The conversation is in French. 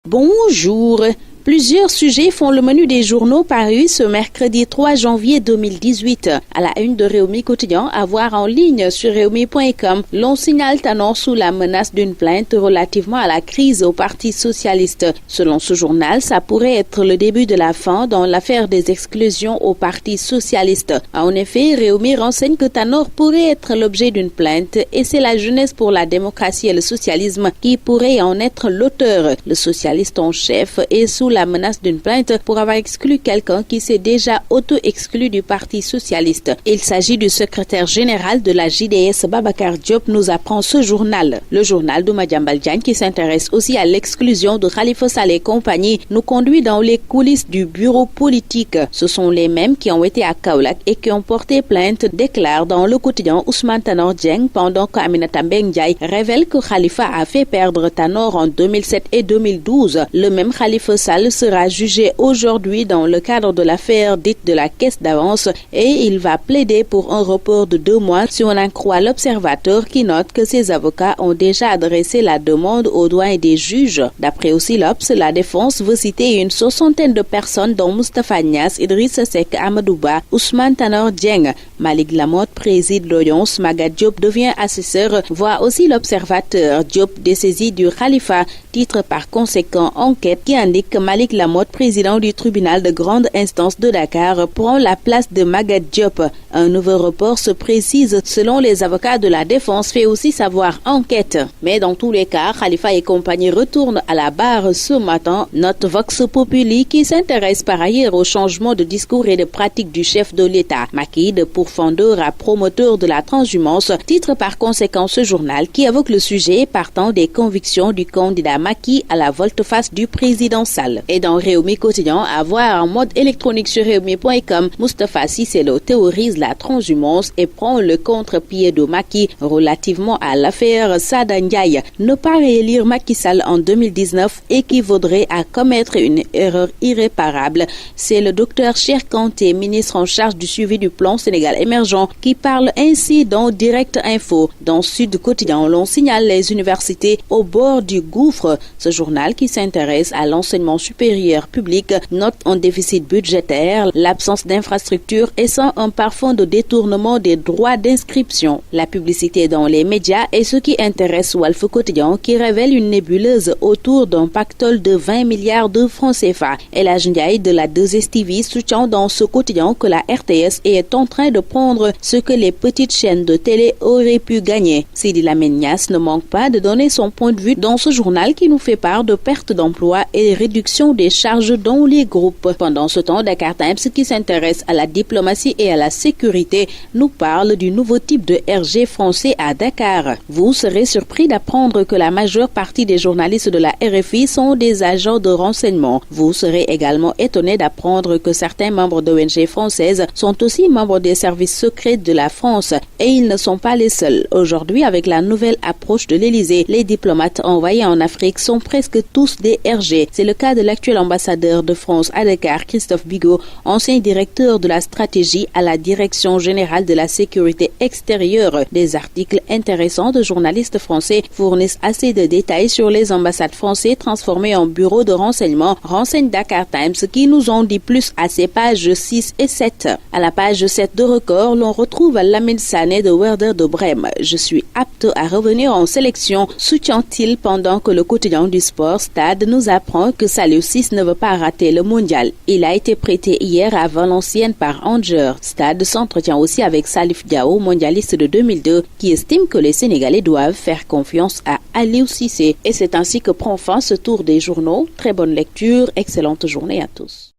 Bonjour. Plusieurs sujets font le menu des journaux parus ce mercredi 3 janvier 2018. À la une de Réumi Quotidien, à voir en ligne sur réumi.com, l'on signale Tanor sous la menace d'une plainte relativement à la crise au Parti socialiste. Selon ce journal, ça pourrait être le début de la fin dans l'affaire des exclusions au Parti socialiste. En effet, Réumi renseigne que Tanor pourrait être l'objet d'une plainte et c'est la Jeunesse pour la démocratie et le socialisme qui pourrait en être l'auteur. Le socialiste en chef est sous la menace d'une plainte pour avoir exclu quelqu'un qui s'est déjà auto-exclu du Parti socialiste. Il s'agit du secrétaire général de la JDS Babacar Diop, nous apprend ce journal. Le journal de Madiambal Diagne, qui s'intéresse aussi à l'exclusion de Khalifa Sall et compagnie, nous conduit dans les coulisses du bureau politique. Ce sont les mêmes qui ont été à Kaolack et qui ont porté plainte, déclare dans le quotidien Ousmane Tanor Dieng, pendant qu'Aminata Mbengue Ndiaye révèle que Khalifa a fait perdre Tanor en 2007 et 2012. Le même Khalifa Sall sera jugé aujourd'hui dans le cadre de l'affaire dite de la caisse d'avance et il va plaider pour un report de 2 mois si on en croit l'Observateur qui note que ses avocats ont déjà adressé la demande aux doyens des juges. D'après aussi l'Obs, la défense veut citer une 60aine de personnes dont Moustapha Niasse, Idrissa Seck, Amadou Ba, Ousmane Tanor Dieng. Malick Lamotte préside l'audience, Maga Diop devient assesseur, voit aussi l'Observateur. Diop dessaisi du Khalifa, titre par conséquent enquête qui indique que Malick Lamotte, président du tribunal de grande instance de Dakar, prend la place de Maga Diop. Un nouveau report se précise selon les avocats de la défense, fait aussi savoir enquête. Mais dans tous les cas, Khalifa et compagnie retournent à la barre ce matin. Note Vox Populi qui s'intéresse par ailleurs au changement de discours et de pratique du chef de l'État. Macky de pourfendeur à promoteur de la transhumance, titre par conséquent ce journal qui évoque le sujet partant des convictions du candidat Macky à la volte-face du président Sall. Et dans Réumi Quotidien, à voir en mode électronique sur réumi.com, Moustapha Cissé Lo théorise la transhumance et prend le contre-pied de Macky relativement à l'affaire Sada Ndiaye. Ne pas réélire Macky Sall en 2019 équivaudrait à commettre une erreur irréparable. C'est le docteur Cheikh Kanté, ministre en charge du suivi du plan Sénégal émergent, qui parle ainsi dans Direct Info. Dans Sud Quotidien, l'on signale les universités au bord du gouffre. Ce journal qui s'intéresse à l'enseignement supérieur public note un déficit budgétaire, l'absence d'infrastructures et sans un parfum de détournement des droits d'inscription. La publicité dans les médias est ce qui intéresse Walf Quotidien qui révèle une nébuleuse autour d'un pactole de 20 milliards de francs CFA. El Hadji Ndiaye de la 2STV soutient dans ce quotidien que la RTS est en train de prendre ce que les petites chaînes de télé auraient pu gagner. Sidi Lamine Niasse ne manque pas de donner son point de vue dans ce journal qui nous fait part de pertes d'emplois et réduction des charges dans les groupes. Pendant ce temps, Dakar Times, qui s'intéresse à la diplomatie et à la sécurité, nous parle du nouveau type de RG français à Dakar. Vous serez surpris d'apprendre que la majeure partie des journalistes de la RFI sont des agents de renseignement. Vous serez également étonné d'apprendre que certains membres d'ONG françaises sont aussi membres des services secrets de la France et ils ne sont pas les seuls. Aujourd'hui, avec la nouvelle approche de l'Élysée, les diplomates envoyés en Afrique sont presque tous des RG. C'est le cas de l'actuel ambassadeur de France à Dakar, Christophe Bigot, ancien directeur de la stratégie à la Direction générale de la sécurité extérieure. Des articles intéressants de journalistes français fournissent assez de détails sur les ambassades françaises transformées en bureaux de renseignement, renseigne Dakar Times qui nous en dit plus à ses pages 6 et 7. À la page 7 de Record, l'on retrouve Lamine Sané de Werder de Brême. Je suis apte à revenir en sélection, soutient-il pendant que le quotidien du sport Stade nous apprend que Saliou Ciss ne veut pas rater le mondial. Il a été prêté hier à Valenciennes par Angers. Stade s'entretient aussi avec Salif Diao, mondialiste de 2002, qui estime que les Sénégalais doivent faire confiance à Aliou Cissé. Et c'est ainsi que prend fin ce tour des journaux. Très bonne lecture, excellente journée à tous.